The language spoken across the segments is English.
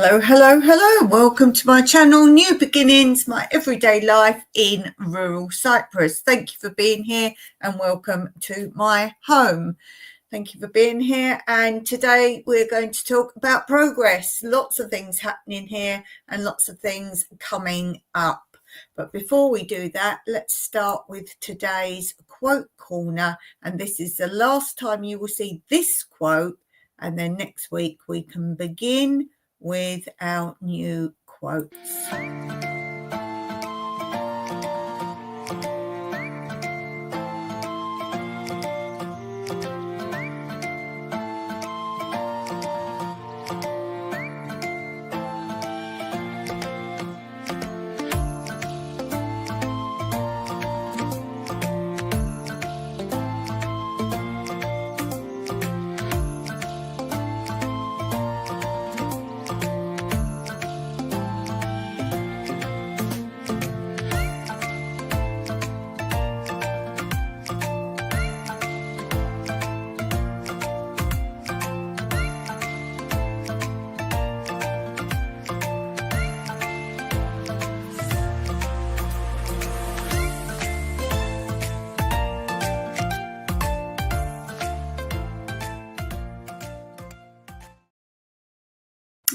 Hello, hello, hello. Welcome to my channel, New Beginnings, my everyday life in rural Cyprus. Thank you for being here and welcome to my home. Thank you for being here. And today we're going to talk about progress. Lots of things happening here and lots of things coming up. But before we do that, let's start with today's quote corner. And this is the last time you will see this quote. And then next week we can begin with our new quotes.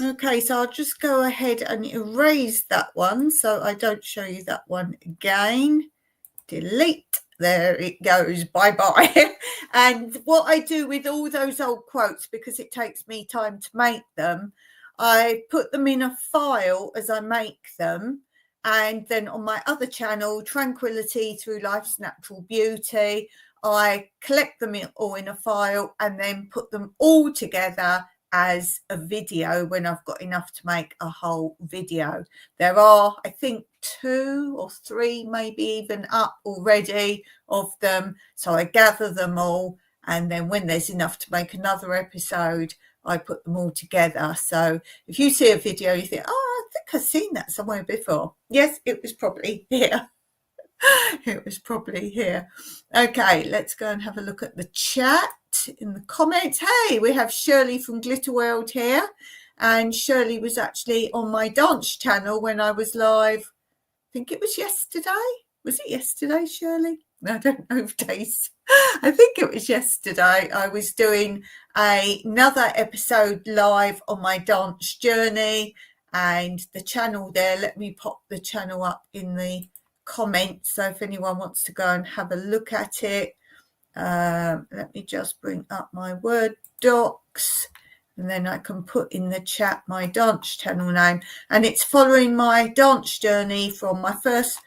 Okay, so I'll just go ahead and erase that one so I don't show you that one again. Delete. There it goes. Bye-bye. And what I do with all those old quotes, because it takes me time to make them, I put them in a file as I make them. And then on my other channel, Tranquility Through Life's Natural Beauty, I collect them all in a file and then put them all together as a video when I've got enough to make a whole video. There are, I think, 2 or 3 maybe even up already of them, so I gather them all, and then when there's enough to make another episode, I put them all together. So if you see a video you think, oh, I think I've seen that somewhere before, yes, it was probably here. It was probably here. Okay, let's go and have a look at the chat in the comments. Hey, we have Shirley from Glitterworld here, and Shirley was actually on my dance channel when I was live. I think it was yesterday. Was it yesterday, Shirley? I don't know days. I think it was yesterday. I was doing another episode live on my dance journey, and the channel there, let me pop the channel up in the comments, so if anyone wants to go and have a look at it, let me just bring up my Word docs and then I can put in the chat my dance channel name, and it's following my dance journey from my first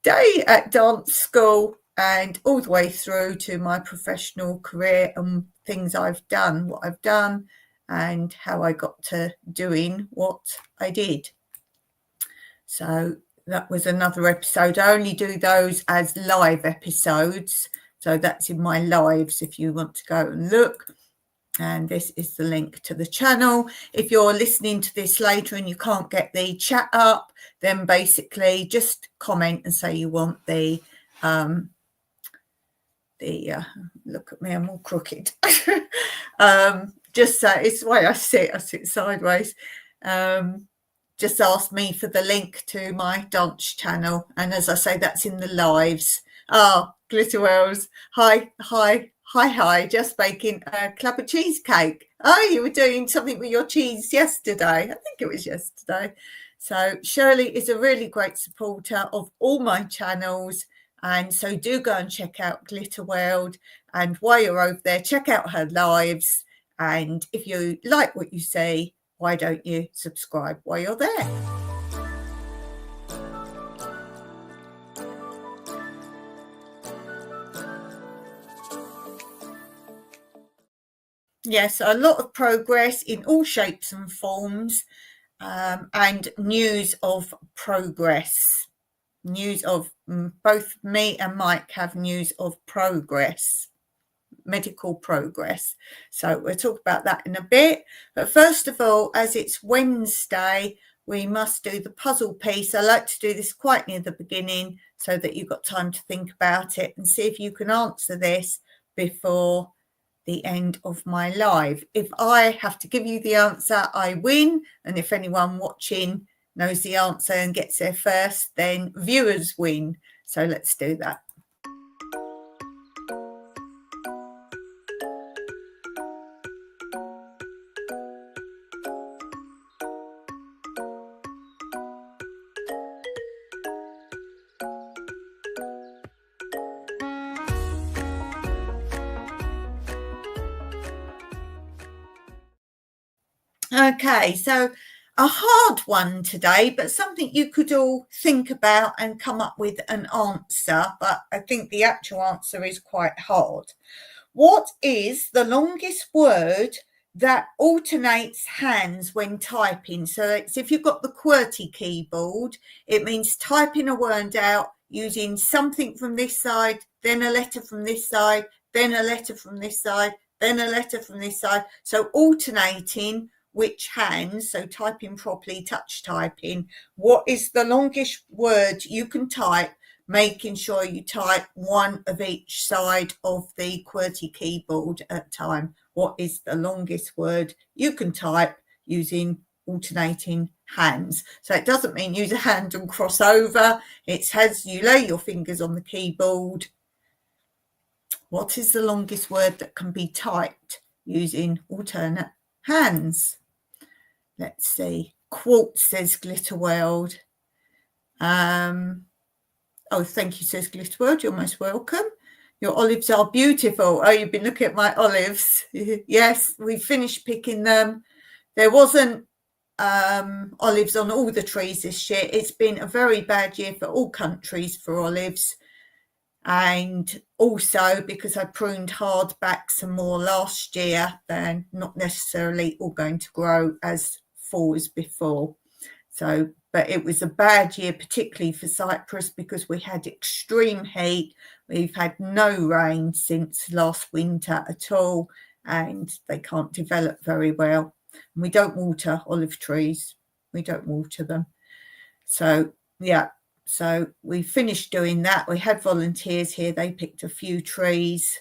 day at dance school and all the way through to my professional career and things I've done, what I've done, and how I got to doing what I did. So that was another episode. I only do those as live episodes, so that's in my lives if you want to go and look. And this is the link to the channel. If you're listening to this later and you can't get the chat up, then basically just comment and say you want the look at me, I'm all crooked. Just say, it's the way I sit sideways. Just ask me for the link to my dance channel, and as I say, that's in the lives. Glitterwells, hi, just baking a club of cheesecake. You were doing something with your cheese yesterday. I think it was yesterday. So Shirley is a really great supporter of all my channels, and so do go and check out Glitterworld, and while you're over there, check out her lives, and if you like what you see, why don't you subscribe while you're there? Yes, a lot of progress in all shapes and forms, and news of progress. News of both me and Mike have news of progress. Medical progress. So we'll talk about that in a bit. But first of all, as it's Wednesday, we must do the puzzle piece. I like to do this quite near the beginning so that you've got time to think about it and see if you can answer this before the end of my live. If I have to give you the answer, I win. And if anyone watching knows the answer and gets there first, then viewers win. So let's do that. Okay, so a hard one today, but something you could all think about and come up with an answer. But I think the actual answer is quite hard. What is the longest word that alternates hands when typing? So it's if you've got the QWERTY keyboard, it means typing a word out using something from this side, then a letter from this side, then a letter from this side, then a letter from this side. So alternating which hands, so typing properly, touch typing. What is the longest word you can type, making sure you type one of each side of the QWERTY keyboard at a time? What is the longest word you can type using alternating hands? So it doesn't mean use a hand and cross over. It's as you lay your fingers on the keyboard. What is the longest word that can be typed using alternate hands? Let's see. Quartz, says Glitterworld. Oh, thank you, says Glitterworld. You're most welcome. Your olives are beautiful. Oh, you've been looking at my olives. Yes, we finished picking them. There wasn't olives on all the trees this year. It's been a very bad year for all countries for olives. And also because I pruned hard back some more last year, they're not necessarily all going to grow as full as before. So, but it was a bad year, particularly for Cyprus, because we had extreme heat. We've had no rain since last winter at all, and they can't develop very well. And we don't water olive trees. We don't water them. So, yeah. So we finished doing that. We had volunteers here. They picked a few trees.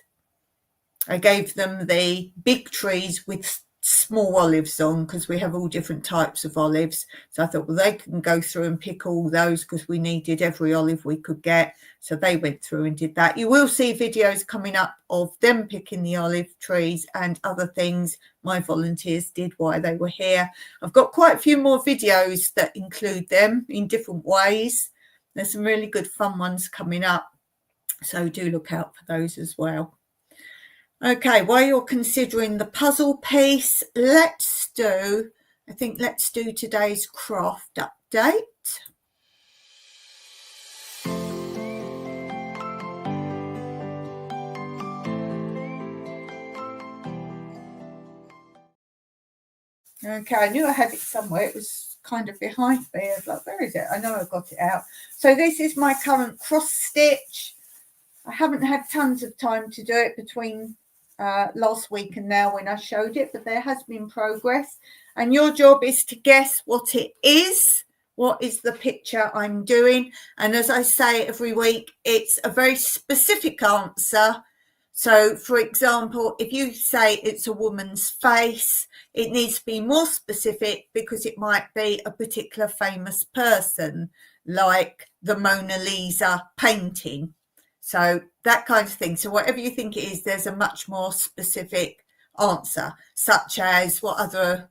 I gave them the big trees with small olives on because we have all different types of olives. So I thought, well, they can go through and pick all those because we needed every olive we could get. So they went through and did that. You will see videos coming up of them picking the olive trees and other things my volunteers did while they were here. I've got quite a few more videos that include them in different ways. There's some really good fun ones coming up, so do look out for those as well. Okay, while you're considering the puzzle piece, let's do today's craft update. Okay, I knew I had it somewhere. It was kind of behind me. I was like, where is it? I know I got it out. So this is my current cross stitch. I haven't had tons of time to do it between last week and now when I showed it, but there has been progress. And your job is to guess what it is. What is the picture I'm doing? And as I say every week, it's a very specific answer. So, for example, if you say it's a woman's face, it needs to be more specific because it might be a particular famous person, like the Mona Lisa painting. So that kind of thing. So whatever you think it is, there's a much more specific answer, such as what other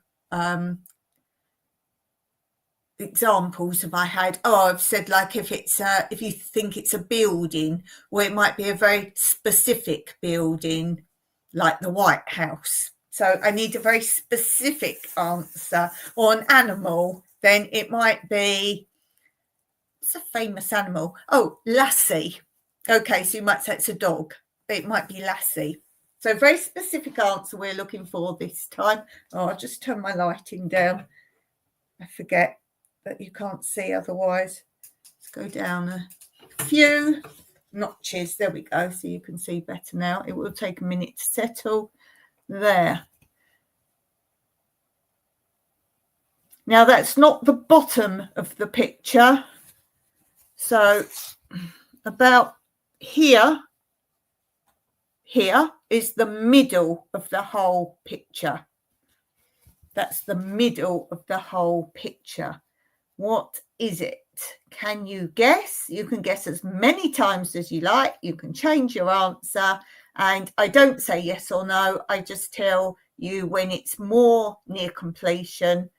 examples have I had? Oh, I've said like if you think it's a building, or it might be a very specific building, like the White House. So I need a very specific answer. Or an animal, then it might be, it's a famous animal. Oh, Lassie. Okay, so you might say it's a dog, but it might be Lassie. So very specific answer we're looking for this time. Oh, I'll just turn my lighting down. I forget that you can't see otherwise. Let's go down a few notches. There we go. So you can see better now. It will take a minute to settle there. Now that's not the bottom of the picture. So about here here is the middle of the whole picture. That's the middle of the whole picture. What is it? Can you guess? You can guess as many times as you like. You can change your answer. And I don't say yes or no. I just tell you when it's more near completion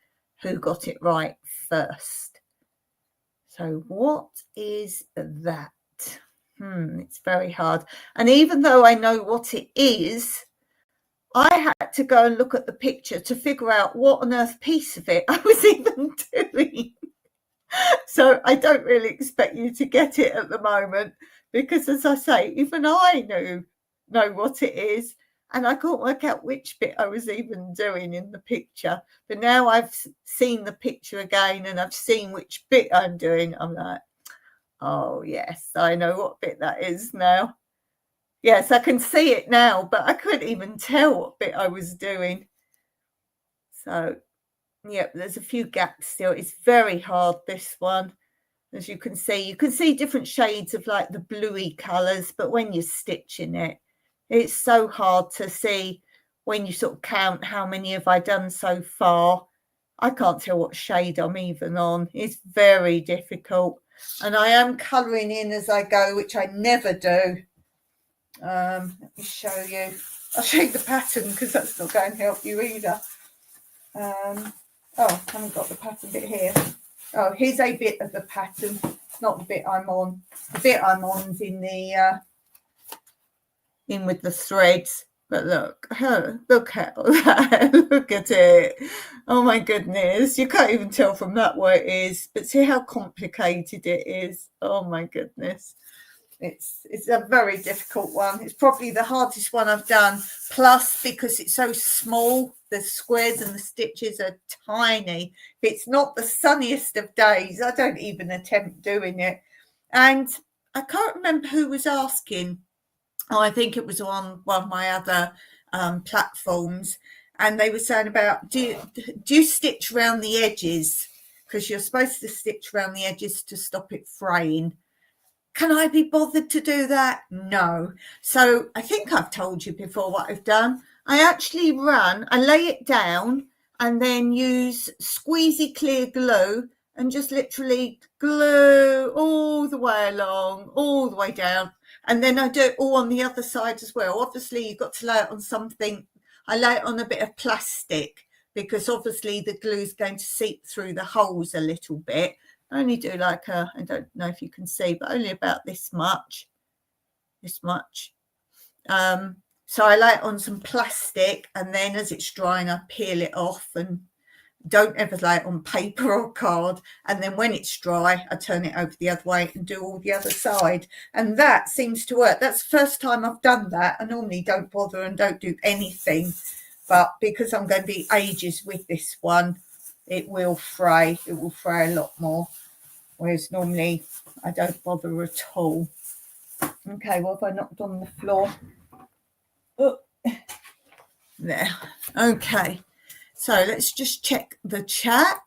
who got it right first. So what is that? It's very hard. And even though I know what it is, I had to go and look at the picture to figure out what on earth piece of it I was even doing. So I don't really expect you to get it at the moment because, as I say, even I know what it is, and I can't work out which bit I was even doing in the picture. But now I've seen the picture again and I've seen which bit I'm doing. I'm like, oh, yes, I know what bit that is now. Yes, I can see it now, but I couldn't even tell what bit I was doing. So, yep, there's a few gaps still. It's very hard, this one. As you can see different shades of like the bluey colours, but when you're stitching it, it's so hard to see when you sort of count how many have I done so far. I can't tell what shade I'm even on. It's very difficult. And I am colouring in as I go, which I never do. Let me show you. I'll show you the pattern because that's not going to help you either. Oh, I haven't got the pattern bit here. Oh, here's a bit of the pattern. It's not the bit I'm on. The bit I'm on is in the in with the threads. But look at that. Look at it. Oh my goodness. You can't even tell from that where it is. But see how complicated it is. Oh my goodness. It's a very difficult one. It's probably the hardest one I've done. Plus, because it's so small, the squares and the stitches are tiny. If it's not the sunniest of days, I don't even attempt doing it. And I can't remember who was asking. Oh, I think it was on one of my other platforms. And they were saying about, do you stitch around the edges? Because you're supposed to stitch around the edges to stop it fraying. Can I be bothered to do that? No. So I think I've told you before what I've done. I actually I lay it down and then use squeezy clear glue and just literally glue all the way along, all the way down. And then I do it all on the other side as well. Obviously, you've got to lay it on something. I lay it on a bit of plastic because obviously the glue is going to seep through the holes a little bit. I only do like I don't know if you can see, but only about this much. So I lay it on some plastic and then as it's drying, I peel it off and don't ever lay it on paper or card. And then when it's dry, I turn it over the other way and do all the other side. And that seems to work. That's the first time I've done that. I normally don't bother and don't do anything. But because I'm going to be ages with this one, it will fray. It will fray a lot more. Whereas normally I don't bother at all. Okay, what have I knocked on the floor? Oh, there. Okay, so let's just check the chat.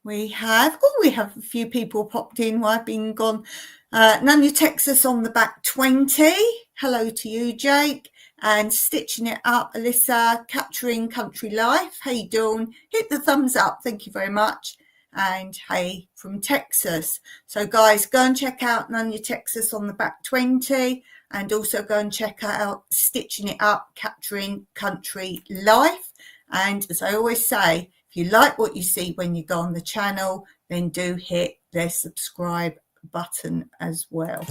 We have a few people popped in while I've been gone. Nanya Texas on the back 20. Hello to you, Jake. And Stitching It Up, Alyssa, Capturing Country Life. Hey, Dawn. Hit the thumbs up. Thank you very much. And hey from Texas. So guys, go and check out Nanya Texas on the back 20 and also go and check out Stitching It Up, Capturing Country Life. And as I always say, if you like what you see when you go on the channel, then do hit the subscribe button as well.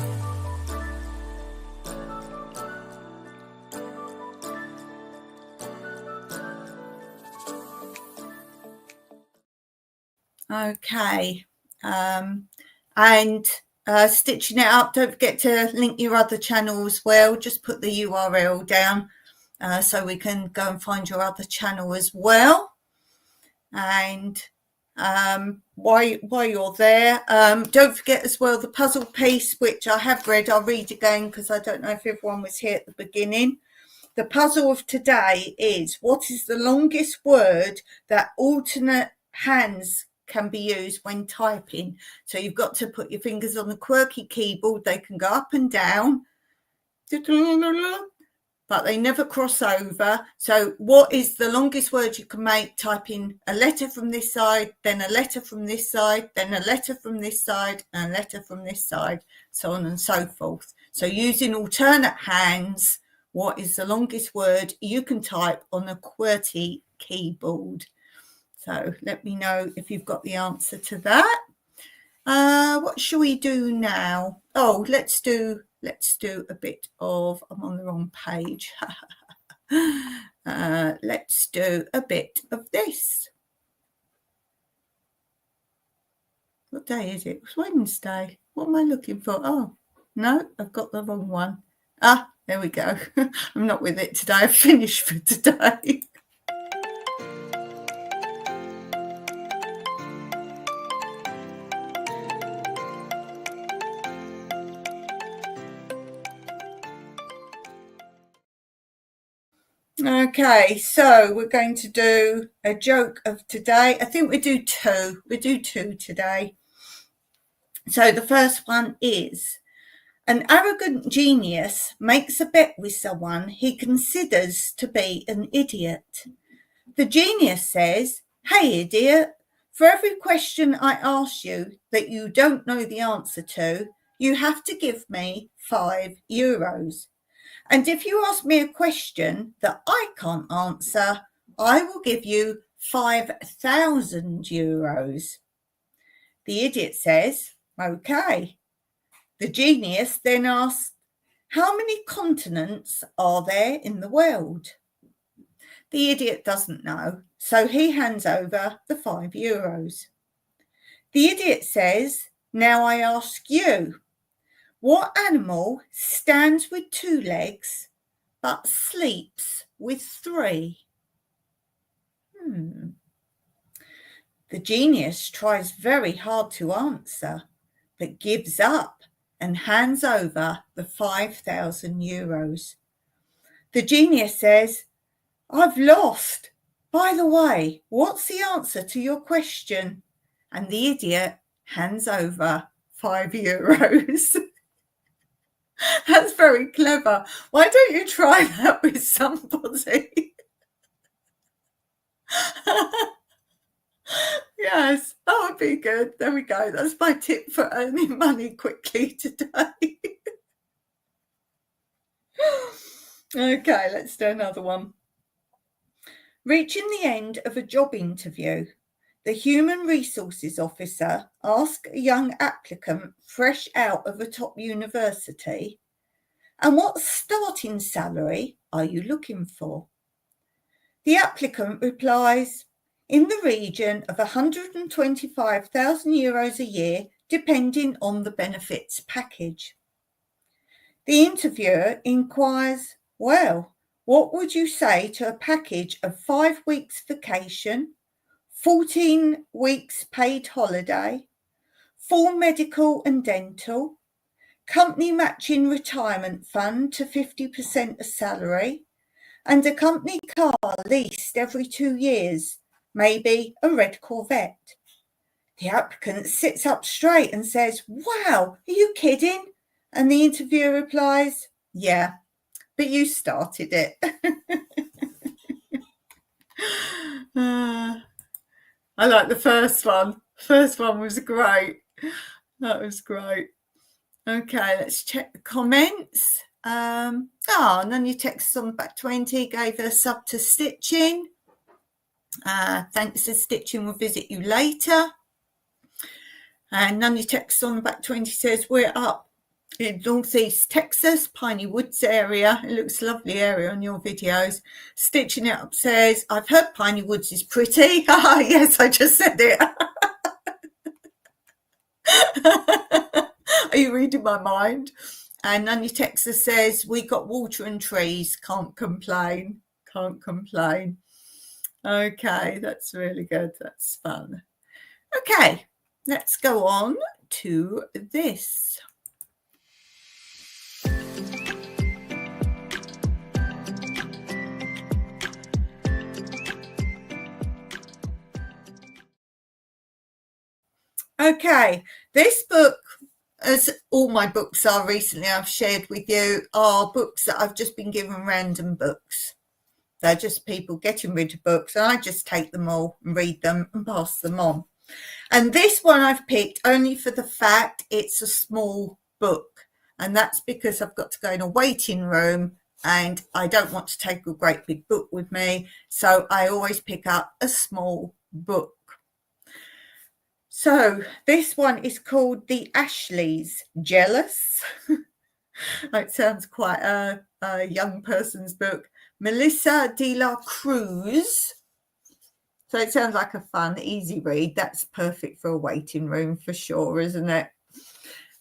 Okay, and Stitching It Up, don't forget to link your other channel as well. Just put the URL down so we can go and find your other channel as well. And while you're there, don't forget as well the puzzle piece, which I have read. I'll read again because I don't know if everyone was here at the beginning. The puzzle of today is, what is the longest word that alternate hands can be used when typing? So you've got to put your fingers on the quirky keyboard. They can go up and down. but they never cross over. So what is the longest word you can make? Type in a letter from this side, then a letter from this side, then a letter from this side, and a letter from this side, so on and so forth. So using alternate hands, what is the longest word you can type on a QWERTY keyboard? So let me know if you've got the answer to that. What shall we do now? Oh, let's do a bit of, I'm on the wrong page. Let's do a bit of this. What day is it? It's Wednesday. What am I looking for? Oh, no, I've got the wrong one. Ah, there we go. I'm not with it today. I've finished for today. Okay, so we're going to do a joke of today. I think we do two. We do two today. So the first one is, an arrogant genius makes a bet with someone he considers to be an idiot. The genius says, "Hey, idiot, for every question I ask you that you don't know the answer to, you have to give me €5. And if you ask me a question that I can't answer, I will give you €5,000. The idiot says, "Okay." The genius then asks, "How many continents are there in the world?" The idiot doesn't know, so he hands over the €5. The idiot says, "Now I ask you, what animal stands with 2 legs but sleeps with 3? The genius tries very hard to answer, but gives up and hands over the €5,000. The genius says, "I've lost. By the way, what's the answer to your question?" And the idiot hands over €5. That's very clever. Why don't you try that with somebody? Yes, that would be good. There we go. That's my tip for earning money quickly today. Okay, let's do another one. Reaching the end of a job interview, the human resources officer asked a young applicant fresh out of a top university, "And what starting salary are you looking for?" The applicant replies, "In the region of €125,000 a year, depending on the benefits package." The interviewer inquires, "Well, what would you say to a package of 5 weeks vacation, 14 weeks paid holiday, full medical and dental, company matching retirement fund to 50% of salary, and a company car leased every 2 years, maybe a red Corvette?" The applicant sits up straight and says, "Wow, are you kidding?" And the interviewer replies, "Yeah, but you started it." I like the first one. First one was great. That was great. Okay, let's check the comments. None your texts on back 20 gave a sub to Stitching. Thanks to Stitching, we'll visit you later. And none your texts on back 20 says, "We're up in Northeast Texas, Piney Woods area." It looks a lovely area on your videos. Stitching It Up says, "I've heard Piney Woods is pretty." Yes, I just said it. Are you reading my mind? And Nanya Texas says, "We got water and trees. Can't complain. Can't complain." Okay, that's really good. That's fun. Okay, let's go on to this. Okay, this book as all my books are recently, I've shared with you, are books that I've just been given random books. They're just people getting rid of books, and I just take them all and read them and pass them on. And this one I've picked only for the fact it's a small book, and that's because I've got to go in a waiting room and I don't want to take a great big book with me, so I always pick up a small book. So this one is called The Ashleys. Jealous? It sounds quite a young person's book. Melissa de la Cruz. So it sounds like a fun, easy read. That's perfect for a waiting room for sure, isn't it?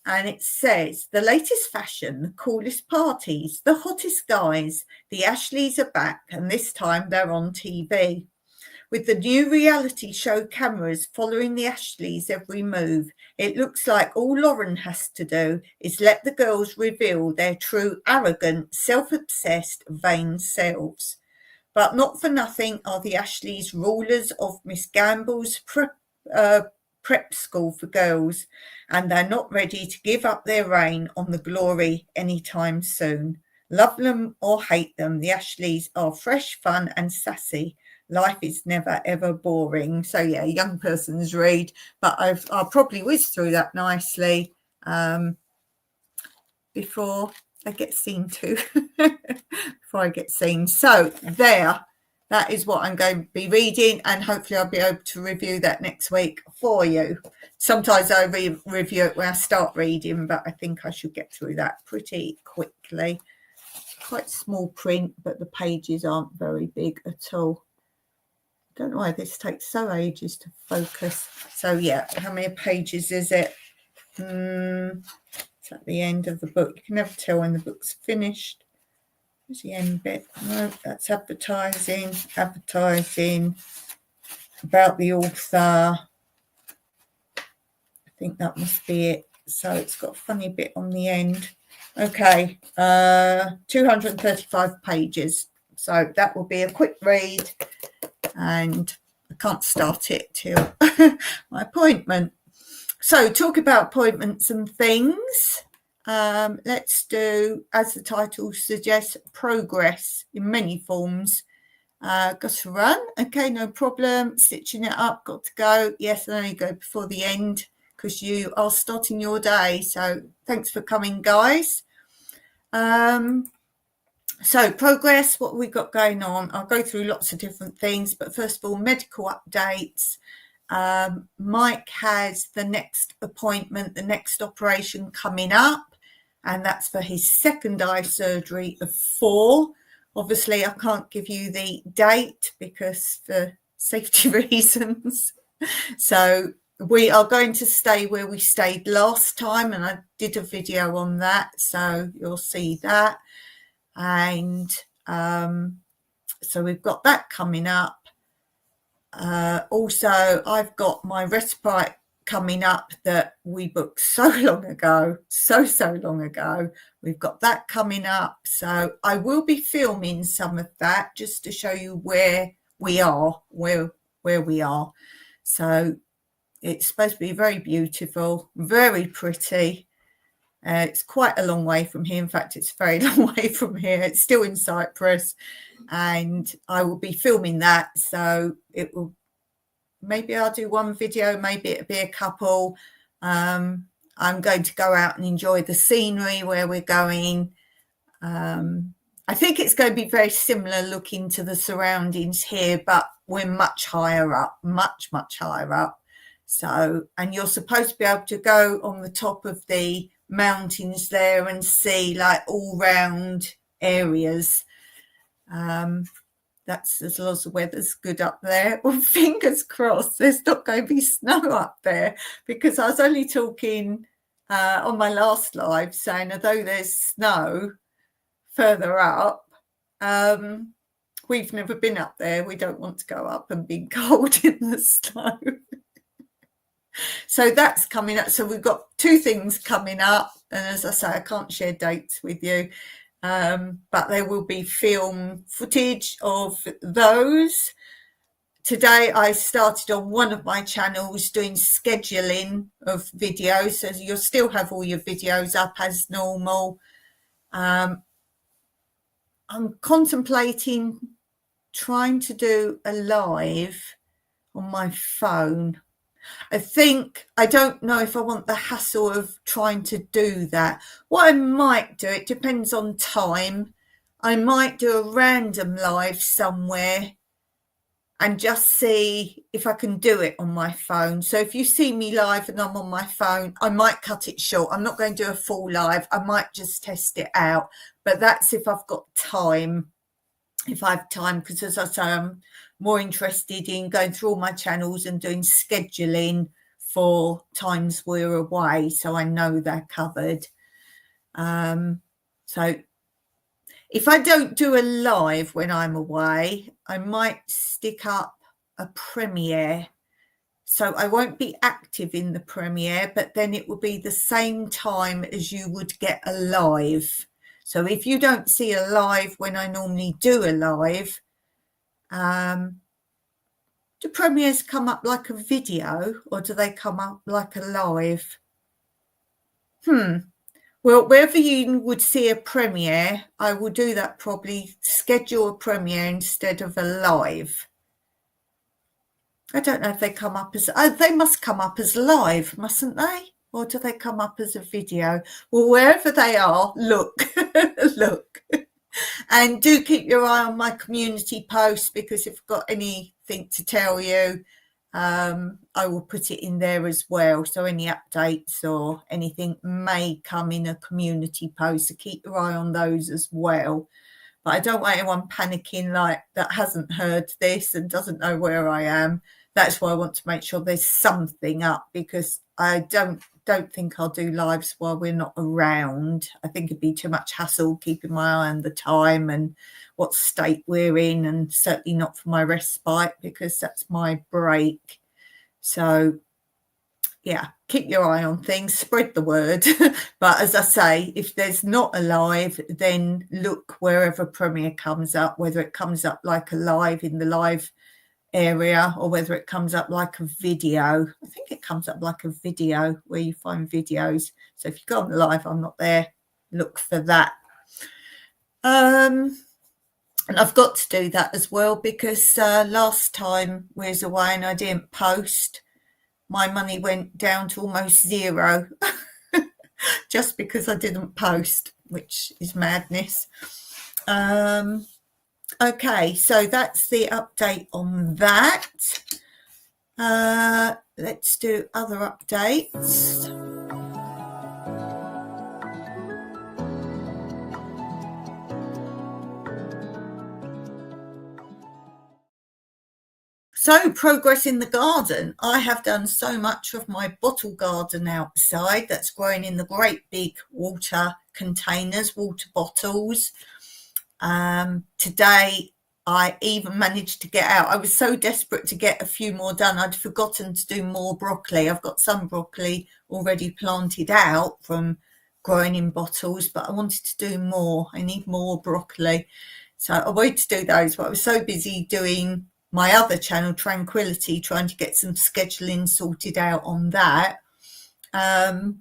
And it says, the latest fashion, the coolest parties, the hottest guys. The Ashleys are back, and this time they're on TV. With the new reality show cameras following the Ashleys' every move, it looks like all Lauren has to do is let the girls reveal their true arrogant, self-obsessed, vain selves. But not for nothing are the Ashleys rulers of Miss Gamble's prep school for girls, and they're not ready to give up their reign on the glory anytime soon. Love them or hate them, the Ashleys are fresh, fun and sassy. Life is never ever boring. So yeah, young person's read, but I'll probably whiz through that nicely before I get seen to. Before I get seen. So there, that is what I'm going to be reading, and hopefully I'll be able to review that next week for you. Sometimes I review it when I start reading, but I think I should get through that pretty quickly. Quite small print, but the pages aren't very big at all. Don't know why this takes so ages to focus. So yeah, how many pages is it? It's at the end of the book. You can never tell when the book's finished. Where's the end bit? No, that's advertising. Advertising about the author. I think that must be it. So it's got a funny bit on the end. Okay, 235 pages. So that will be a quick read, and I can't start it till my appointment. So talk about appointments and things. Let's do, as the title suggests, progress in many forms. Got to run. Okay, no problem. Stitching it up. Got to go. Yes, I only go before the end because you are starting your day. So thanks for coming, guys. So progress, what we got going on. I'll go through lots of different things, but first of all, medical updates. Mike has the next appointment, the next operation coming up, and that's for his second eye surgery of 4. Obviously, I can't give you the date because for safety reasons. So we are going to stay where we stayed last time, and I did a video on that, so you'll see that. And so we've got that coming up. Also, I've got my respite coming up that we booked so long ago, so long ago. We've got that coming up. So I will be filming some of that just to show you where we are, where we are. So it's supposed to be very beautiful, very pretty. It's quite a long way from here. In fact, it's a very long way from here. It's still in Cyprus, and I will be filming that. So it will, maybe I'll do one video, maybe it'll be a couple. I'm going to go out and enjoy the scenery where we're going. I think it's going to be very similar looking to the surroundings here, but we're much higher up, much higher up. So, and you're supposed to be able to go on the top of the mountains there and see like all round areas. That's as long as the weather's good up there. Well, fingers crossed there's not going to be snow up there, because I was only talking on my last live saying although there's snow further up, we've never been up there. We don't want to go up and be cold in the snow. So that's coming up. So we've got 2 things coming up, and as I say, I can't share dates with you, but there will be film footage of those today I started on one of my channels doing scheduling of videos, so you'll still have all your videos up as normal. I'm contemplating trying to do a live on my phone. I don't know if I want the hassle of trying to do that. What I might do, it depends on time, I might do a random live somewhere and just see if I can do it on my phone. So if you see me live and I'm on my phone, I might cut it short. I'm not going to do a full live. I might just test it out. But that's if I've got time. If I have time, because as I say, I'm more interested in going through all my channels and doing scheduling for times we're away, so I know they're covered. So if I don't do a live when I'm away, I might stick up a premiere. So I won't be active in the premiere, but then it will be the same time as you would get a live. So if you don't see a live when I normally do a live, do premieres come up like a video or do they come up like a live? Well, wherever you would see a premiere, I will do that, probably schedule a premiere instead of a live. I don't know if they come up as, they must come up as live, mustn't they? Or do they come up as a video? Well, wherever they are, look, look. And do keep your eye on my community posts, because if I've got anything to tell you, I will put it in there as well. So any updates or anything may come in a community post, so keep your eye on those as well. But I don't want anyone panicking like that hasn't heard this and doesn't know where I am. That's why I want to make sure there's something up, because I don't think I'll do lives while we're not around. I think it'd be too much hassle keeping my eye on the time and what state we're in, and certainly not for my respite, because that's my break. So yeah, keep your eye on things, spread the word. But as I say, if there's not a live, then look wherever premiere comes up, whether it comes up like a live in the live area or whether it comes up like a video. I think it comes up like a video where you find videos. So if you go on the live, I'm not there, look for that. And I've got to do that as well, because last time we was away and I didn't post, my money went down to almost zero just because I didn't post, which is madness. Okay, so that's the update on that. Let's do other updates. So, progress in the garden. I have done so much of my bottle garden outside that's growing in the great big water containers, water bottles. Today, I even managed to get out. I was so desperate to get a few more done. I'd forgotten to do more broccoli. I've got some broccoli already planted out from growing in bottles, but I wanted to do more. I need more broccoli. So I wanted to do those, but I was so busy doing my other channel, Tranquility, trying to get some scheduling sorted out on that. And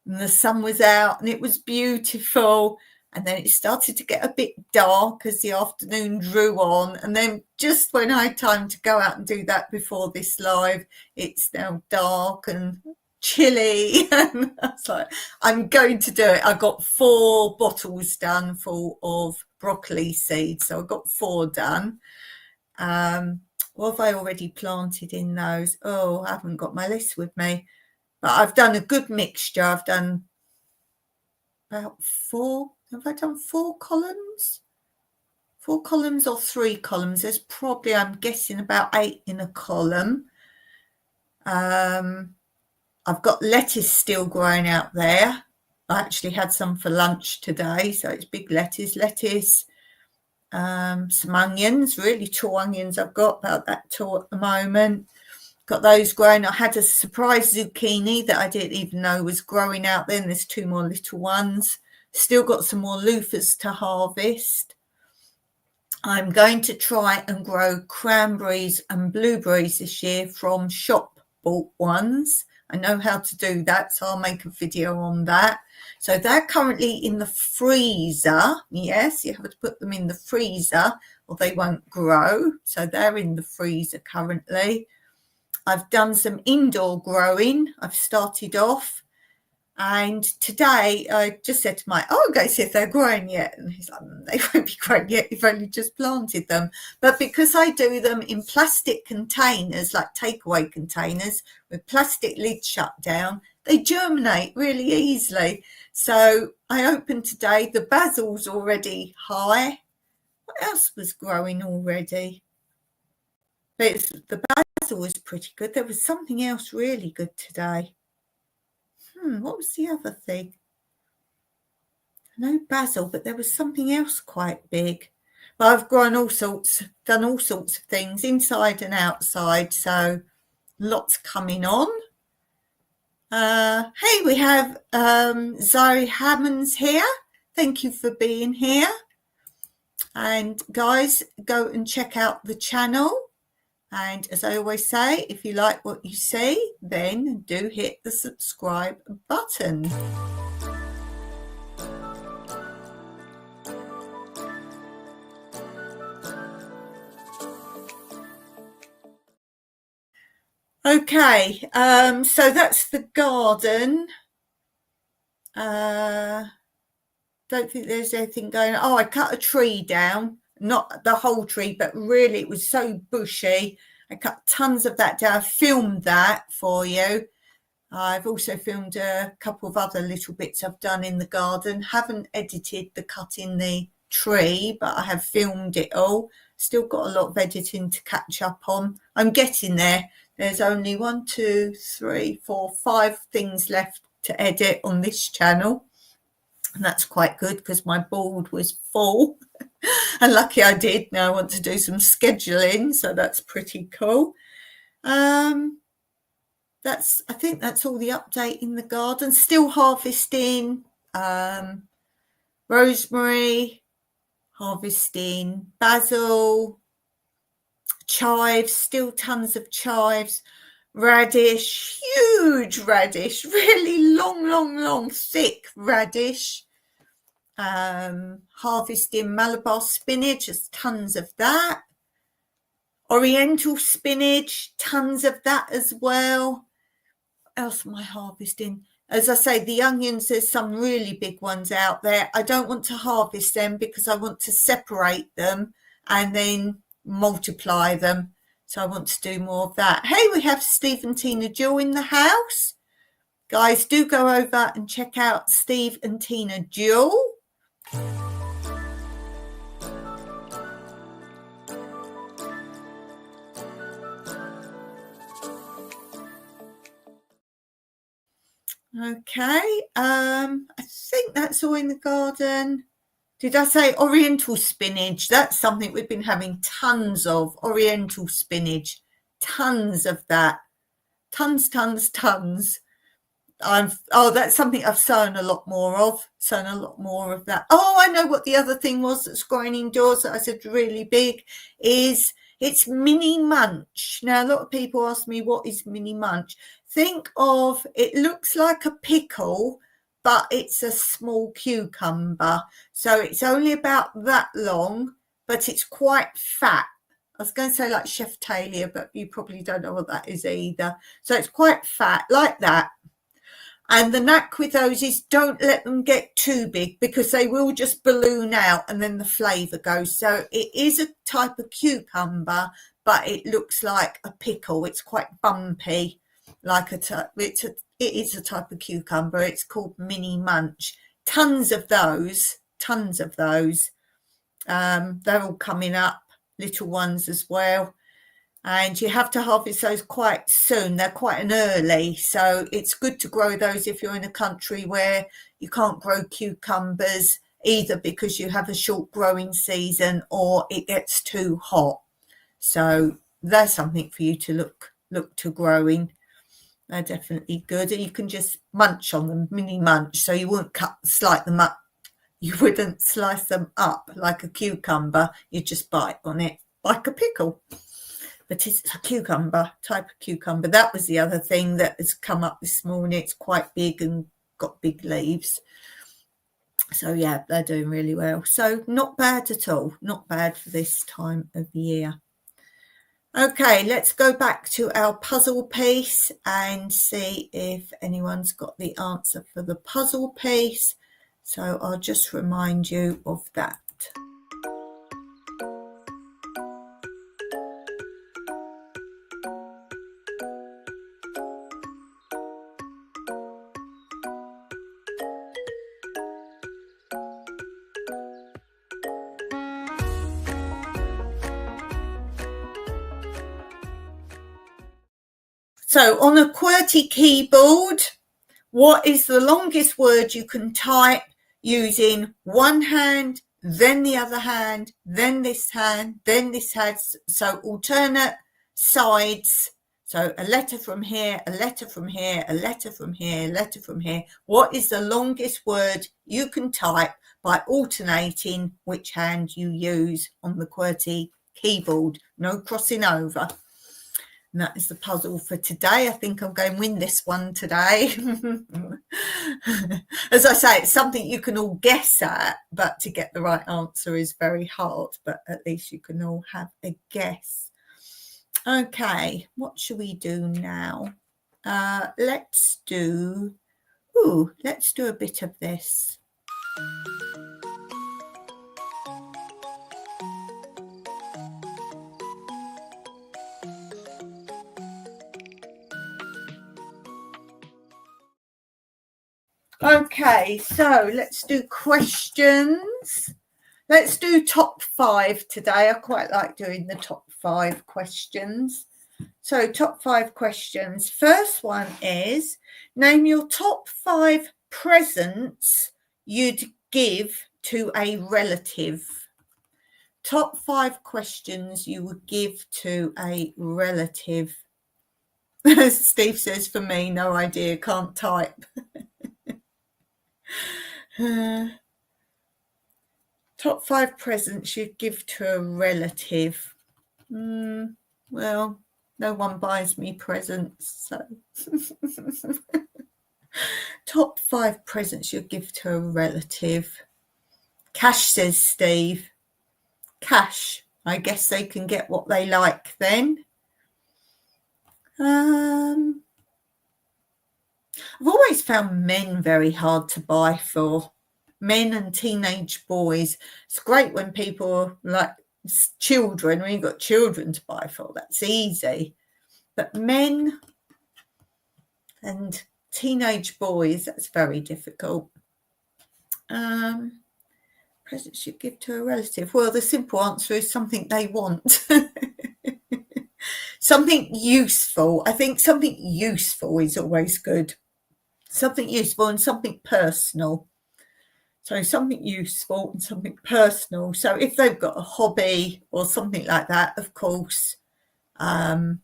the sun was out and it was beautiful. And then it started to get a bit dark as the afternoon drew on. And then just when I had time to go out and do that before this live, it's now dark and chilly. And I was like, I'm going to do it. I got 4 bottles done full of broccoli seeds. So I got 4 done. What have I already planted in those? Oh, I haven't got my list with me. But I've done a good mixture. I've done about 4. Have I done 4 columns? 4 columns or 3 columns? There's probably, I'm guessing, about 8 in a column. I've got lettuce still growing out there. I actually had some for lunch today, so it's big lettuce. Some onions, really tall onions. I've got about that tall at the moment. Got those growing. I had a surprise zucchini that I didn't even know was growing out there. And there's 2 more little ones. Still got some more loofahs to harvest. I'm going to try and grow cranberries and blueberries this year from shop bought ones. I know how to do that, so I'll make a video on that. So they're currently in the freezer. Yes, you have to put them in the freezer or they won't grow. So they're in the freezer currently. I've done some indoor growing. I've started off. And today I just said to Mike, oh, go see if they're growing yet. And he's like, they won't be growing yet. You've only just planted them. But because I do them in plastic containers, like takeaway containers with plastic lid shut down, they germinate really easily. So I opened today. The basil's already high. What else was growing already? But the basil was pretty good. There was something else really good today. What was the other thing? No basil, but there was something else quite big. But I've grown done all sorts of things inside and outside, so lots coming on. Hey, we have Zoe Hammonds here. Thank you for being here. And guys, go and check out the channel. And as I always say, if you like what you see, then do hit the subscribe button. Okay, so that's the garden. Don't think there's anything going on. Oh, I cut a tree down. Not the whole tree, but really it was so bushy. I cut tons of that down. I filmed that for you. I've also filmed a couple of other little bits I've done in the garden. Haven't edited the cut in the tree, but I have filmed it all. Still got a lot of editing to catch up on. I'm getting there. There's only 1, 2, 3, 4, 5 things left to edit on this channel. And that's quite good because my board was full. And lucky I did. Now I want to do some scheduling, so that's pretty cool. I think that's all the update in the garden. Still harvesting rosemary, harvesting basil, chives, still tons of chives, radish, huge radish, really long, thick radish. Harvesting Malabar spinach, there's tons of that. Oriental spinach, tons of that as well. What else am I harvesting? As I say, the onions, there's some really big ones out there. I don't want to harvest them because I want to separate them and then multiply them. So I want to do more of that. Hey, we have Steve and Tina Jill in the house. Guys, do go over and check out Steve and Tina Jill. Okay, I think that's all in the garden. Did I say oriental spinach? That's something we've been having tons of, oriental spinach. Tons of that. Tons. That's something I've sown a lot more of. That. Oh, I know what the other thing was that's growing indoors that I said really big is it's mini munch. Now, a lot of people ask me, what is mini munch? Think of, it looks like a pickle, but it's a small cucumber. So it's only about that long, but it's quite fat. I was going to say like Chef Talia, but you probably don't know what that is either. So it's quite fat, like that. And the knack with those is don't let them get too big because they will just balloon out and then the flavour goes. So it is a type of cucumber, but it looks like a pickle. It's quite bumpy, it is a type of cucumber. It's called mini munch. Tons of those. They're all coming up, little ones as well. And you have to harvest those quite soon. They're quite an early, so it's good to grow those if you're in a country where you can't grow cucumbers, either because you have a short growing season or it gets too hot. So there's something for you to look to growing. They're definitely good. And you can just munch on them, mini munch, so you won't slice them up. you wouldn't slice them up like a cucumber. You just bite on it like a pickle. But it's a cucumber, type of cucumber. That was the other thing that has come up this morning. It's quite big and got big leaves. So, yeah, they're doing really well. So not bad at all. Not bad for this time of year. Okay, let's go back to our puzzle piece and see if anyone's got the answer for the puzzle piece. So I'll just remind you of that. So on a QWERTY keyboard, what is the longest word you can type using one hand, then the other hand, then this hand, then this hand? So alternate sides. So a letter from here, a letter from here, a letter from here, a letter from here. What is the longest word you can type by alternating which hand you use on the QWERTY keyboard? No crossing over. And that is the puzzle for today. I think I'm going to win this one today. As I say, it's something you can all guess at, but to get the right answer is very hard. But at least you can all have a guess. Okay, what should we do now? Let's do a bit of this. Okay, so let's do questions. Let's do top 5 today. I quite like doing the top 5 questions. So top 5 questions. First one is, name your top 5 presents you'd give to a relative. Top 5 questions you would give to a relative. Steve says, for me, no idea, can't type. Top 5 presents you'd give to a relative. Well, no one buys me presents, so. Top 5 presents you'd give to a relative. Cash, says Steve. Cash. I guess they can get what they like then. I've always found men very hard to buy for. Men and teenage boys. It's great when people like children, when you've got children to buy for, that's easy. But men and teenage boys, that's very difficult. Presents you give to a relative. Well, the simple answer is something they want. Something useful. I think something useful is always good. Something useful and something personal. So something useful and something personal. So if they've got a hobby or something like that, of course, that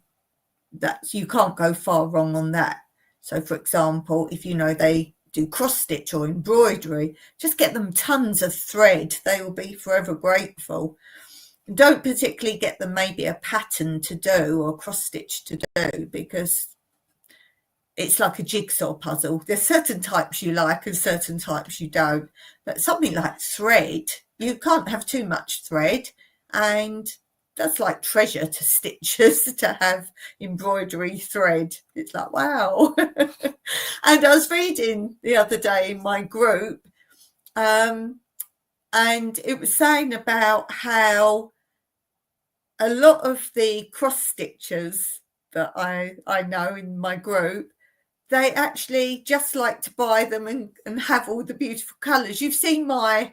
you can't go far wrong on that. So, for example, if you know they do cross stitch or embroidery, just get them tons of thread. They will be forever grateful. Don't particularly get them maybe a pattern to do or cross stitch to do, because it's like a jigsaw puzzle. There's certain types you like and certain types you don't. But something like thread, you can't have too much thread, and that's like treasure to stitchers to have embroidery thread. It's like, wow. And I was reading the other day in my group, and it was saying about how a lot of the cross stitchers that I know in my group, they actually just like to buy them and have all the beautiful colours. You've seen my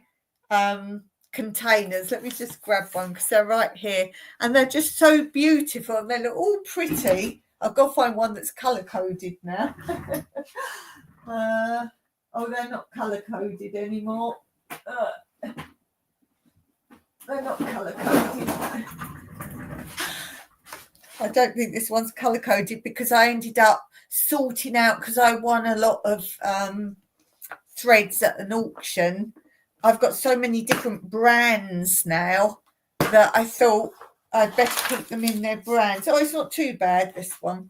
containers. Let me just grab one because they're right here. And they're just so beautiful and they look all pretty. I've got to find one that's colour-coded now. They're not colour-coded anymore. They're not colour-coded. I don't think this one's colour-coded because I ended up sorting out, because I won a lot of threads at an auction, I've got so many different brands now that I thought I'd better put them in their brands. Oh, it's not too bad, this one.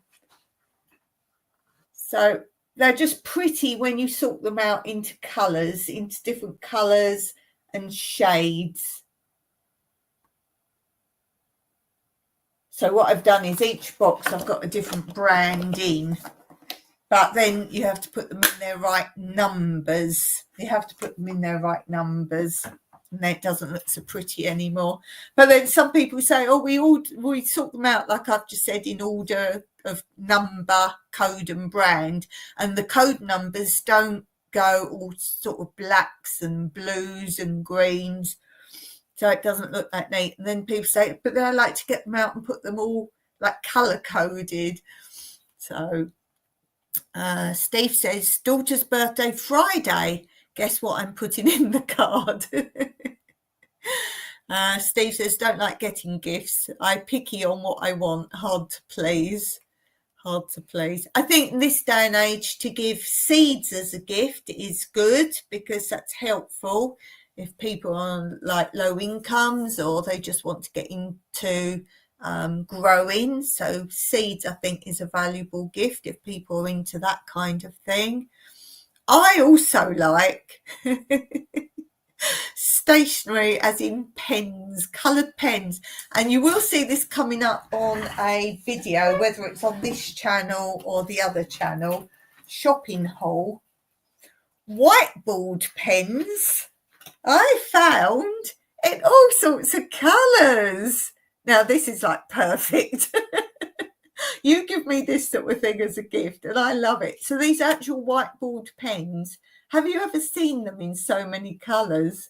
So they're just pretty when you sort them out into colours, into different colours and shades. So what I've done is each box I've got a different brand in, but then you have to put them in their right numbers. You have to put them in their right numbers, and then it doesn't look so pretty anymore. But then some people say, oh, we sort them out, like I've just said, in order of number, code and brand, and the code numbers don't go all sort of blacks and blues and greens, so it doesn't look that neat. And then people say, but then I like to get them out and put them all like color coded. So Steve says, daughter's birthday Friday. Guess what I'm putting in the card? Steve says, don't like getting gifts. I'm picky on what I want. Hard to please. Hard to please. I think in this day and age to give seeds as a gift is good because that's helpful if people are on like low incomes or they just want to get into growing. So seeds, I think, is a valuable gift if people are into that kind of thing. I also like stationery, as in pens, coloured pens, and you will see this coming up on a video, whether it's on this channel or the other channel, shopping haul. Whiteboard pens I found in all sorts of colours. Now this is like perfect. You give me this sort of thing as a gift and I love it. So these actual whiteboard pens, have you ever seen them in so many colours?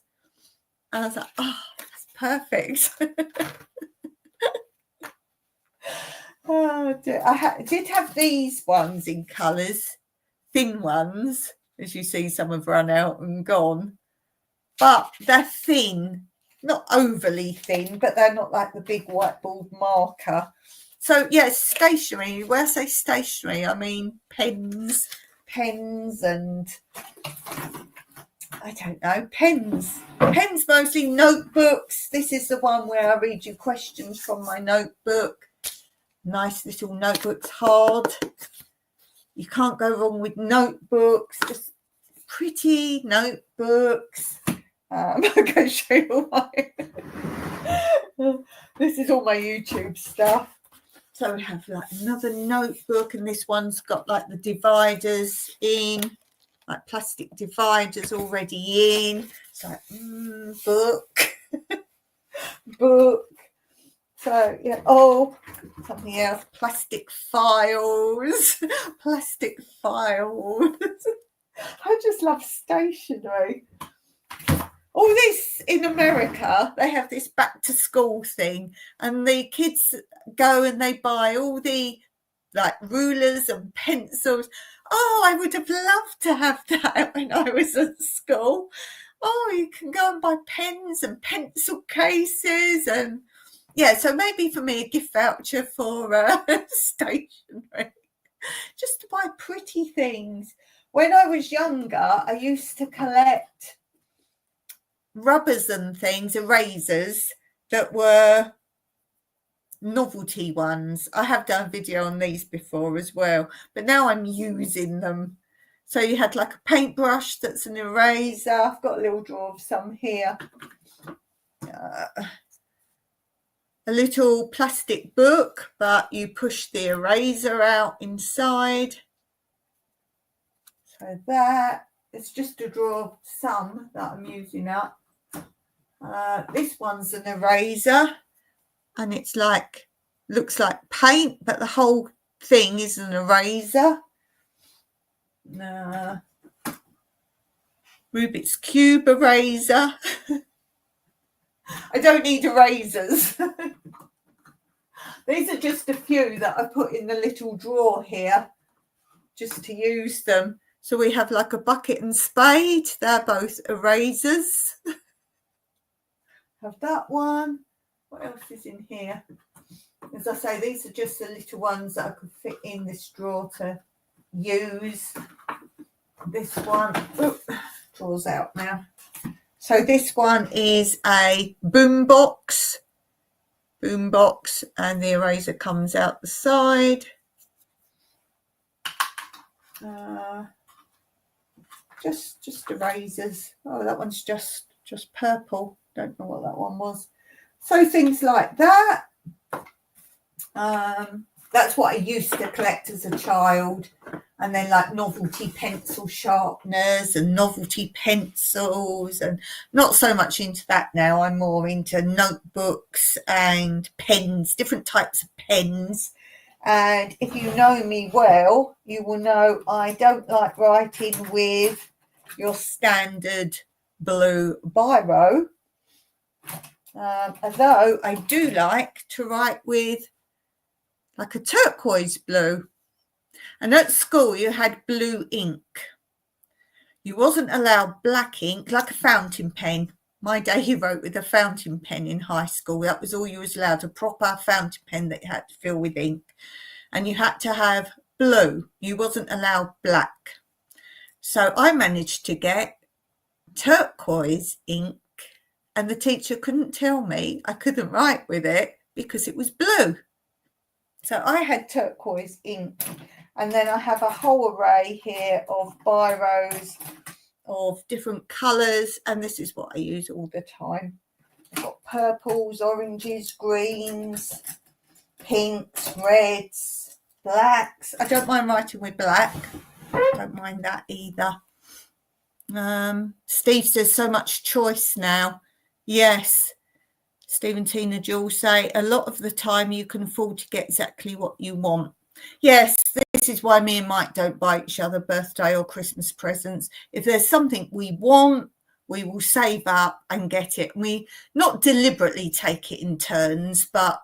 And I was like, oh, that's perfect. Oh, dear. I did have these ones in colours, thin ones. As you see, some have run out and gone. But they're thin, not overly thin, but they're not like the big whiteboard marker. So, yeah, stationery. When I say stationery, I mean pens and I don't know, pens mostly, notebooks. This is the one where I read you questions from my notebook. Nice little notebooks, hard. You can't go wrong with notebooks, just pretty notebooks. I'm going to show you all this is all my YouTube stuff. So we have like another notebook, and this one's got like the dividers in, like plastic dividers already in. It's like book. Book. So yeah, oh, something else, plastic files. Plastic files. I just love stationery. All this in America, they have this back to school thing, and the kids go and they buy all the like rulers and pencils. Oh, I would have loved to have that when I was at school. Oh, you can go and buy pens and pencil cases, and yeah, so maybe for me a gift voucher for stationery, just to buy pretty things. When I was younger, I used to collect rubbers and things, erasers that were novelty ones. I have done a video on these before as well, but now I'm using them. So you had like a paintbrush that's an eraser. I've got a little drawer of some here. A little plastic book, but you push the eraser out inside. So that, it's just a drawer of some that I'm using up. This one's an eraser, and it's like, looks like paint, but the whole thing is an eraser. Rubik's Cube eraser. I don't need erasers. These are just a few that I put in the little drawer here just to use them. So we have like a bucket and spade. They're both erasers. Have that one. What else is in here? As I say, these are just the little ones that I could fit in this drawer to use. This one, drawers out now. So this one is a boombox, and the eraser comes out the side. Just erasers. Oh, that one's just purple. Don't know what that one was. So things like that. That's what I used to collect as a child. And then like novelty pencil sharpeners and novelty pencils, and not so much into that now. I'm more into notebooks and pens, different types of pens. And if you know me well, you will know I don't like writing with your standard blue biro, although I do like to write with like a turquoise blue. And at school you had blue ink. You wasn't allowed black ink, like a fountain pen. My day you wrote with a fountain pen in high school. That was all you was allowed, a proper fountain pen that you had to fill with ink. And you had to have blue. You wasn't allowed black. So I managed to get turquoise ink, and the teacher couldn't tell me I couldn't write with it because it was blue. So I had turquoise ink, and then I have a whole array here of biros of different colours, and this is what I use all the time. I've got purples, oranges, greens, pinks, reds, blacks. I don't mind writing with black. Don't mind that either. Steve says so much choice now. Yes. Steve and Tina Jules say a lot of the time you can afford to get exactly what you want. Yes, this is why me and Mike don't buy each other birthday or Christmas presents. If there's something we want, we will save up and get it. We not deliberately take it in turns, but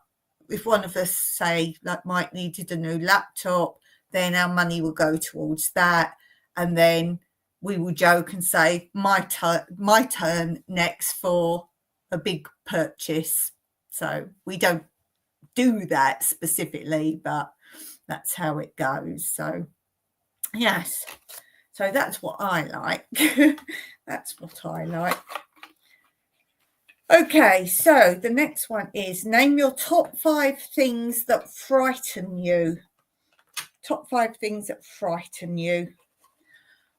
if one of us, say, like Mike needed a new laptop, then our money will go towards that. And then we will joke and say, my turn next for a big purchase. So we don't do that specifically, but that's how it goes. So yes, so that's what I like. That's what I like. Okay, so the next one is name your top 5 things that frighten you. Top 5 things that frighten you.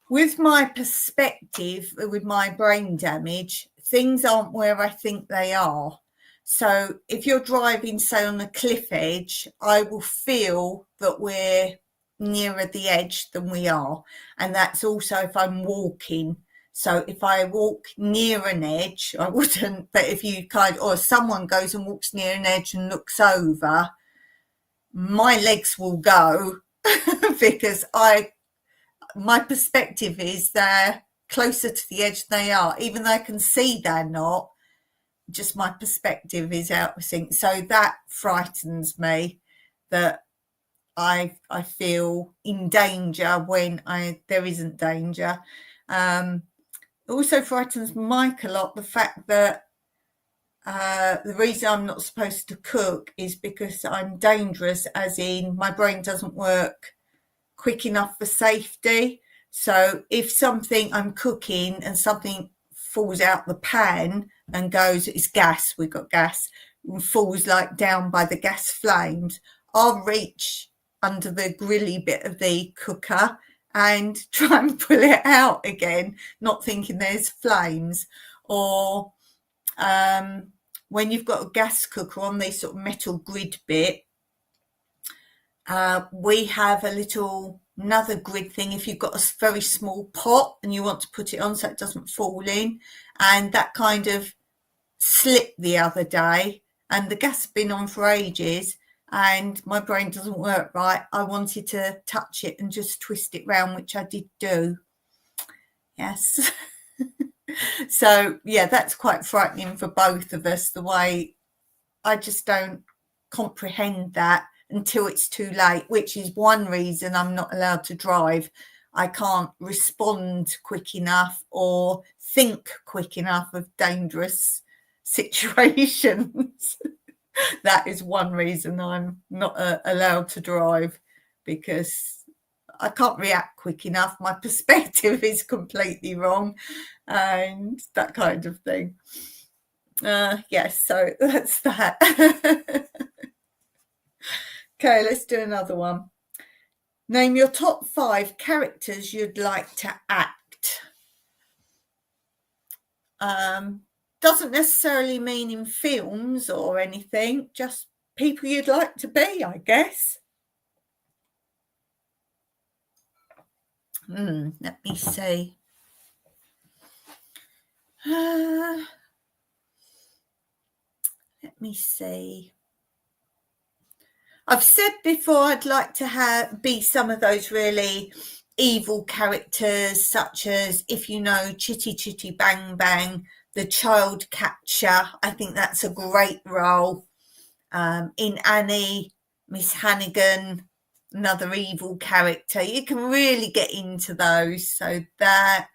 With my perspective, with my brain damage, things aren't where I think they are. So if you're driving, say, on a cliff edge, I will feel that we're nearer the edge than we are. And that's also if I'm walking. So if I walk near an edge, I wouldn't, but if you or someone goes and walks near an edge and looks over, my legs will go because my perspective is they're closer to the edge than they are, even though I can see they're not. Just my perspective is out of sync. So that frightens me, that I feel in danger when there isn't danger. It also frightens Mike a lot, the fact that the reason I'm not supposed to cook is because I'm dangerous, as in my brain doesn't work quick enough for safety. So if I'm cooking and something falls out the pan and goes, it's gas, we've got gas, and falls like down by the gas flames, I'll reach under the grilly bit of the cooker and try and pull it out again, not thinking there's flames. Or when you've got a gas cooker on this sort of metal grid bit, we have another grid thing if you've got a very small pot and you want to put it on so it doesn't fall in, and that kind of slipped the other day, and the gas has been on for ages and my brain doesn't work right. I wanted to touch it and just twist it round, which I did do. Yes. So yeah, that's quite frightening for both of us, the way I just don't comprehend that until it's too late, which is one reason I'm not allowed to drive. I can't respond quick enough or think quick enough of dangerous situations. That is one reason I'm not allowed to drive, because I can't react quick enough. My perspective is completely wrong, and that kind of thing. Yes, so that's that. Okay, let's do another one. Name your top 5 characters you'd like to act. Doesn't necessarily mean in films or anything, just people you'd like to be, I guess. Let me see. Let me see. I've said before I'd like to be some of those really evil characters, such as, if you know, Chitty Chitty Bang Bang, the child catcher. I think that's a great role. In Annie, Miss Hannigan, another evil character. You can really get into those. So that.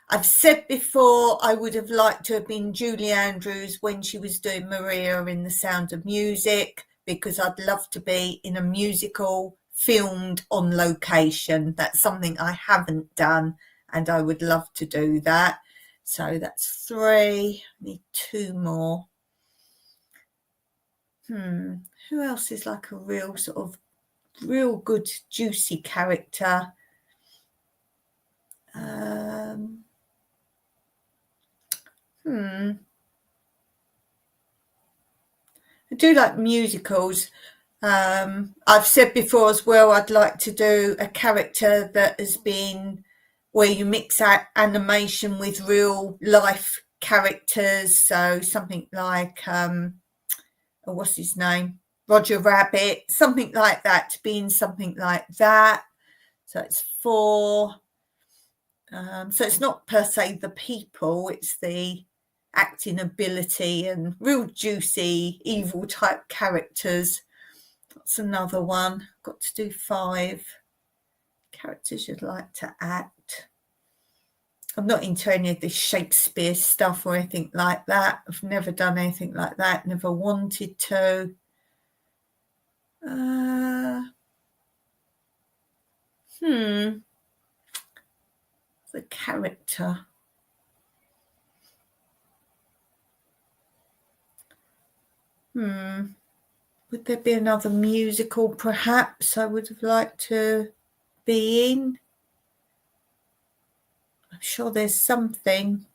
I've said before I would have liked to have been Julie Andrews when she was doing Maria in The Sound of Music, because I'd love to be in a musical filmed on location. That's something I haven't done, and I would love to do that. So that's 3. I need 2 more. Who else is like a real sort of real good juicy character? I do like musicals. I've said before as well, I'd like to do a character that has been where you mix out animation with real life characters. So something like, what's his name? Roger Rabbit, something like that, to be in something like that. So it's 4. So it's not per se the people, it's the acting ability and real juicy evil type characters. That's another one. Got to do 5 characters you'd like to act. I'm not into any of this Shakespeare stuff or anything like that. I've never done anything like that, never wanted to. The character. Would there be another musical perhaps I would have liked to be in? I'm sure there's something.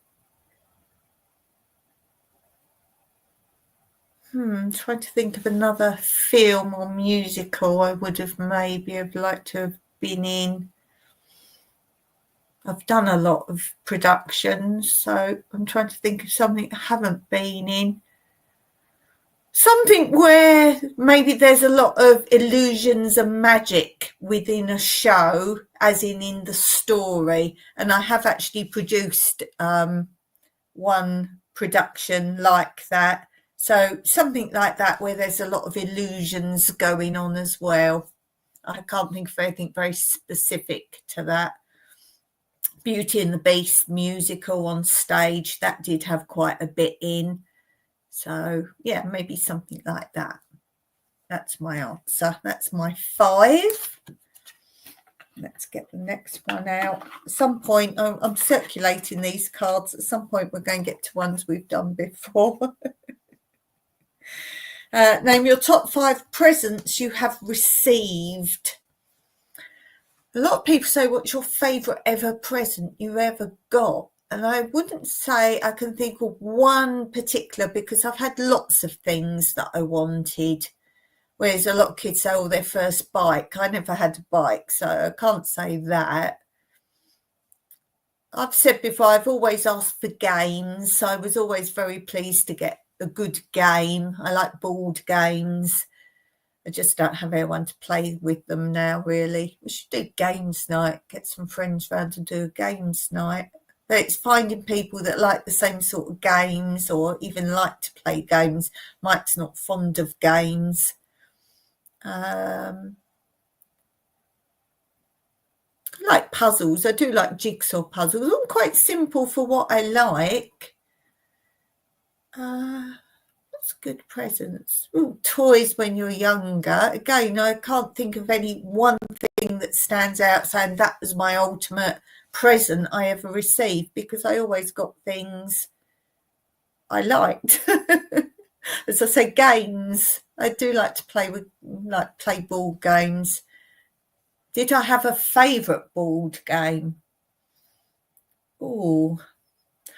Trying to think of another film or musical I would have maybe have liked to have been in. I've done a lot of productions, so I'm trying to think of something I haven't been in. Something where maybe there's a lot of illusions and magic within a show, as in the story. And I have actually produced one production like that. So something like that where there's a lot of illusions going on as well. I can't think of anything very specific to that. Beauty and the Beast musical on stage, that did have quite a bit in. So, yeah, maybe something like that. That's my answer. That's my 5. Let's get the next one out. At some point, I'm circulating these cards. At some point, we're going to get to ones we've done before. Name your top 5 presents you have received. A lot of people say, what's your favourite ever present you ever got? And I wouldn't say I can think of one particular, because I've had lots of things that I wanted. Whereas a lot of kids say, oh, their first bike. I never had a bike, so I can't say that. I've said before, I've always asked for games. So I was always very pleased to get a good game. I like board games. I just don't have anyone to play with them now, really. We should do games night, get some friends round and do a games night. But it's finding people that like the same sort of games or even like to play games. Mike's not fond of games. I like puzzles. I do like jigsaw puzzles. All quite simple for what I like. What What's good presents? Ooh, toys when you're younger. Again, I can't think of any one thing that stands out saying that was my ultimate present I ever received, because I always got things I liked. As I say, games. I do like to play board games. Did I have a favourite board game? Oh,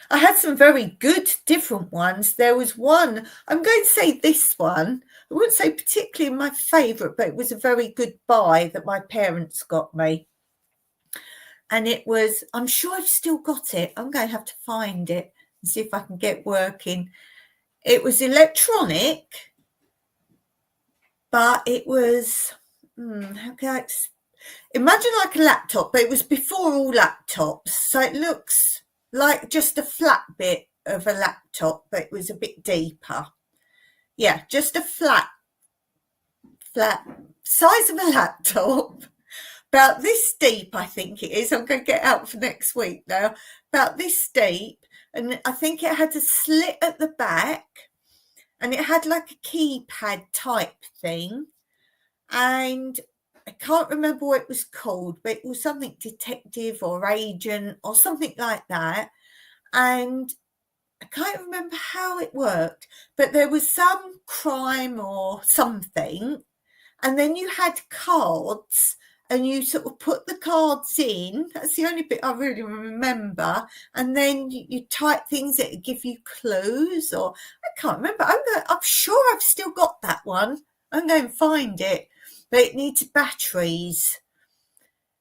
I had some very good different ones. There was one, I'm going to say this one. I wouldn't say particularly my favourite, but it was a very good buy that my parents got me. And it was, I'm sure I've still got it. I'm going to have to find it and see if I can get working. It was electronic, but it was, how can I imagine like a laptop, but it was before all laptops. So it looks like just a flat bit of a laptop, but it was a bit deeper. Yeah, just a flat size of a laptop, about this deep, I think it is. I'm going to get out for next week now. About this deep, and I think it had a slit at the back, and it had like a keypad type thing, and I can't remember what it was called, but it was something detective or agent or something like that. And I can't remember how it worked, but there was some crime or something. And then you had cards, and you sort of put the cards in. That's the only bit I really remember. And then you type things that give you clues, or I can't remember. I'm sure I've still got that one. I'm going to find it, but it needs batteries.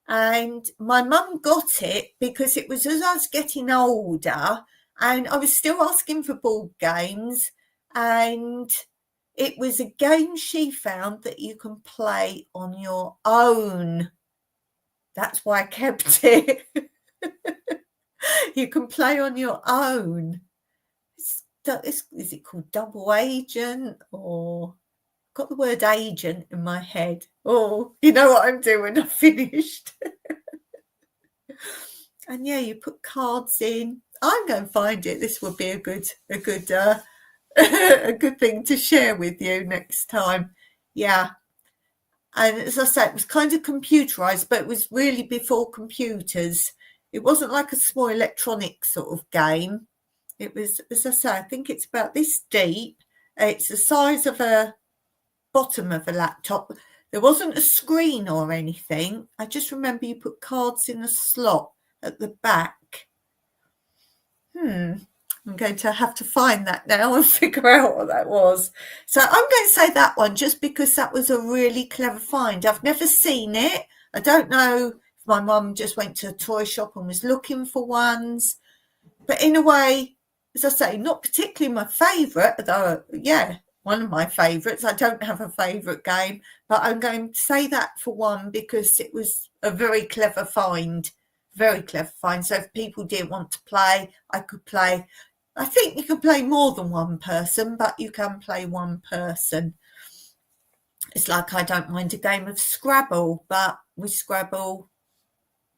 And my mum got it because it was as I was getting older, and I was still asking for board games, and it was a game she found that you can play on your own. That's why I kept it. You can play on your own. Is it called Double Agent, or got the word agent in my head? Oh, you know what I'm doing? I've finished. And yeah, you put cards in. I'm going to find it. This would be a good a good thing to share with you next time. Yeah. And as I said, it was kind of computerized, but it was really before computers. It wasn't like a small electronic sort of game. It was, as I say, I think it's about this deep. It's the size of a bottom of a laptop. There wasn't a screen or anything. I just remember you put cards in a slot at the back. I'm going to have to find that now and figure out what that was. So I'm going to say that one just because that was a really clever find. I've never seen it. I don't know if my mum just went to a toy shop and was looking for ones. But in a way, as I say, not particularly my favourite, though, yeah, one of my favourites. I don't have a favourite game, but I'm going to say that for one because it was a very clever find. Very clever find. So if people didn't want to play, I could play. I think you can play more than one person, but you can play one person. It's like I don't mind a game of Scrabble, but with Scrabble,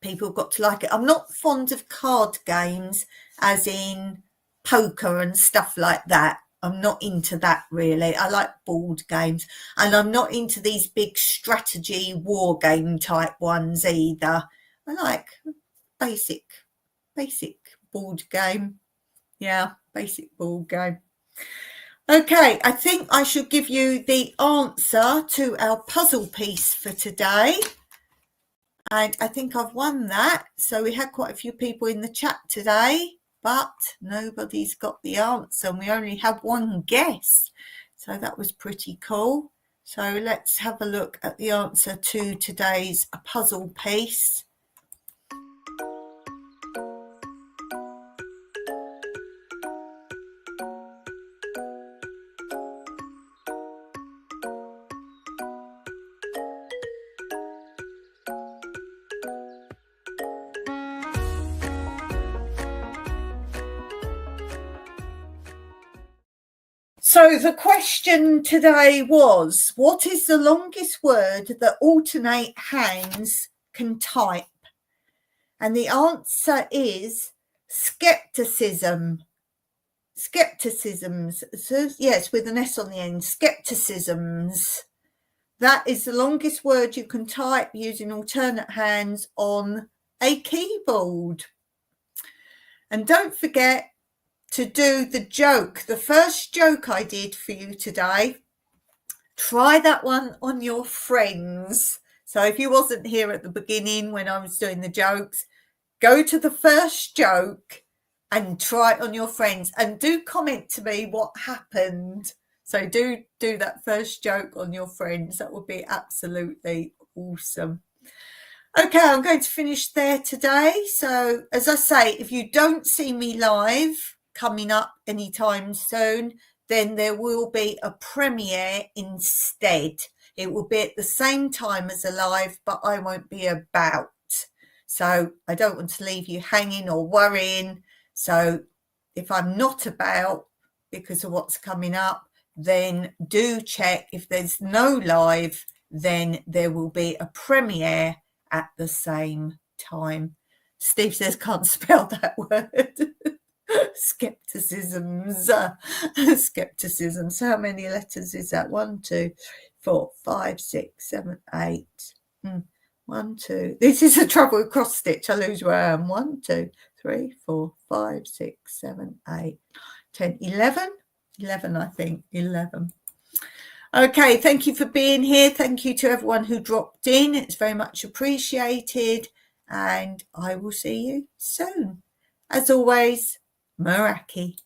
people got to like it. I'm not fond of card games, as in poker and stuff like that. I'm not into that really. I like board games, and I'm not into these big strategy war game type ones either. I like basic board game. Yeah, basic board game. Okay, I think I should give you the answer to our puzzle piece for today. And I think I've won that. So we had quite a few people in the chat today, but nobody's got the answer. And we only had one guess. So that was pretty cool. So let's have a look at the answer to today's puzzle piece. So the question today was, what is the longest word that alternate hands can type? And the answer is skepticism. skepticisms. So, yes, with an S on the end. Skepticisms. That is the longest word you can type using alternate hands on a keyboard. And don't forget to do the joke. The first joke I did for you today, try that one on your friends. So if you wasn't here at the beginning when I was doing the jokes, go to the first joke and try it on your friends, and do comment to me what happened. So do that first joke on your friends. That would be absolutely awesome. Okay, I'm going to finish there today. So as I say, if you don't see me live coming up anytime soon, then there will be a premiere instead. It will be at the same time as a live, but I won't be about. So I don't want to leave you hanging or worrying. So if I'm not about because of what's coming up, then do check. If there's no live, then there will be a premiere at the same time. Steve says can't spell that word. Skepticisms. Skepticisms. How many letters is that? 1, 2, 4, 5, 6, 7, 8. 1, 2. This is the trouble with cross stitch. I lose where I am. 1, 2, 3, 4, 5, 6, 7, 8, 10, 11. 11, I think. 11. Okay, thank you for being here. Thank you to everyone who dropped in. It's very much appreciated. And I will see you soon. As always, Meraki.